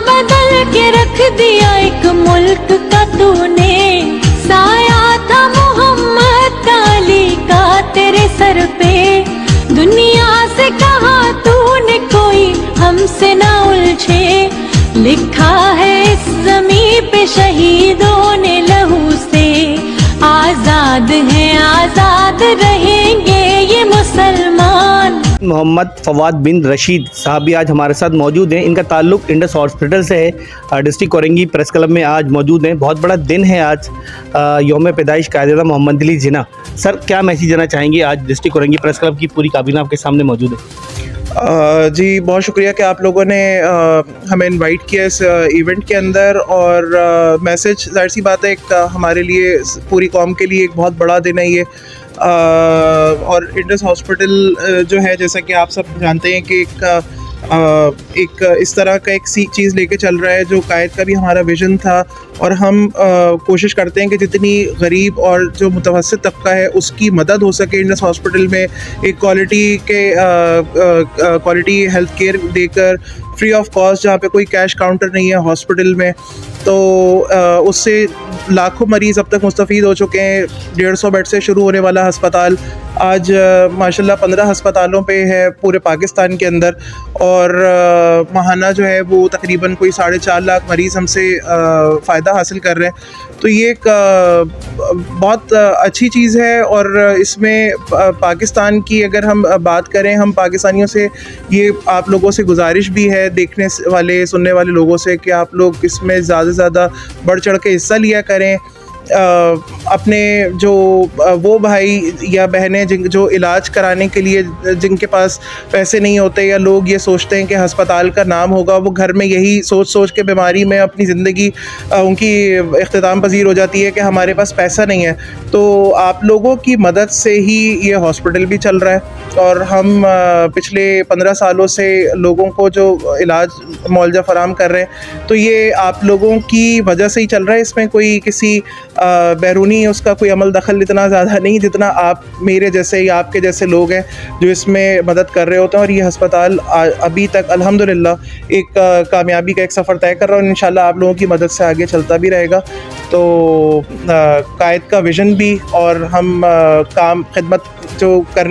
बदल के रख दिया एक मुल्क का तूने, साया था मोहम्मद अली का तेरे सर पे। दुनिया से कहा तूने कोई हमसे ना उलझे, लिखा है इस ज़मीं पे शहीदों ने लहू से। आज़ाद हैं आज़ाद रहेंगे ये मुसलमान। मोहम्मद फवाद बिन रशीद साहब भी आज हमारे साथ मौजूद हैं। इनका ताल्लुक़ इंडस हॉस्पिटल से है। डिस्ट्रिक्ट औरंगी प्रेस क्लब में आज मौजूद हैं। बहुत बड़ा दिन है आज, यौम पैदाइश कायद-ए-आज़म मोहम्मद अली जिन्ना। सर, क्या मैसेज देना चाहेंगे? आज डिस्ट्रिक्ट औरंगी प्रेस क्लब की पूरी काबीना आपके सामने मौजूद है। जी, बहुत शुक्रिया कि आप लोगों ने हमें इनवाइट किया इस इवेंट के अंदर। और मैसेज ज़ाहिर सी बात है, एक हमारे लिए, पूरी कौम के लिए एक बहुत बड़ा दिन है ये। और इंडस हॉस्पिटल जो है, जैसा कि आप सब जानते हैं कि एक इस तरह का एक चीज़ लेके चल रहा है जो कायद का भी हमारा विज़न था। और हम कोशिश करते हैं कि जितनी गरीब और जो मुतवस्सित तबका है उसकी मदद हो सके इंडस हॉस्पिटल में, एक क्वालिटी हेल्थ केयर देकर, फ्री ऑफ कॉस्ट, जहाँ पे कोई कैश काउंटर नहीं है हॉस्पिटल में। तो उससे लाखों मरीज़ अब तक मुस्तफ़ीद हो चुके हैं। 150 बेड से शुरू होने वाला हस्पताल आज माशाल्लाह 15 हस्पतालों पे है पूरे पाकिस्तान के अंदर। और माहाना जो है वो तकरीबन कोई 4.5 लाख मरीज़ हमसे फ़ायदा हासिल कर रहे हैं। तो ये एक बहुत अच्छी चीज़ है। और इसमें पाकिस्तान की अगर हम बात करें, हम पाकिस्तानियों से ये, आप लोगों से गुजारिश भी है, देखने वाले सुनने वाले लोगों से, कि आप लोग इसमें ज़्यादा से ज़्यादा बढ़ चढ़ के हिस्सा लिया करें। अपने जो वो भाई या बहनें जो इलाज कराने के लिए जिनके पास पैसे नहीं होते, या लोग ये सोचते हैं कि हस्पताल का नाम होगा, वो घर में यही सोच के बीमारी में अपनी ज़िंदगी उनकी इख्तिताम पजीर हो जाती है कि हमारे पास पैसा नहीं है। तो आप लोगों की मदद से ही ये हॉस्पिटल भी चल रहा है। और हम पिछले 15 सालों से लोगों को जो इलाज मुआवजा फराहम कर रहे हैं, तो ये आप लोगों की वजह से ही चल रहा है। इसमें कोई किसी बैरूनी उसका कोई अमल दखल इतना ज़्यादा नहीं, जितना आप मेरे जैसे या आपके जैसे लोग हैं जो इसमें मदद कर रहे होते हैं। और ये हस्पताल अभी तक अल्हम्दुलिल्लाह एक कामयाबी का एक सफ़र तय कर रहा है। और इंशाल्लाह आप लोगों की मदद से आगे चलता भी रहेगा। तो कायद का विज़न भी, और हम काम खिदमत जो करने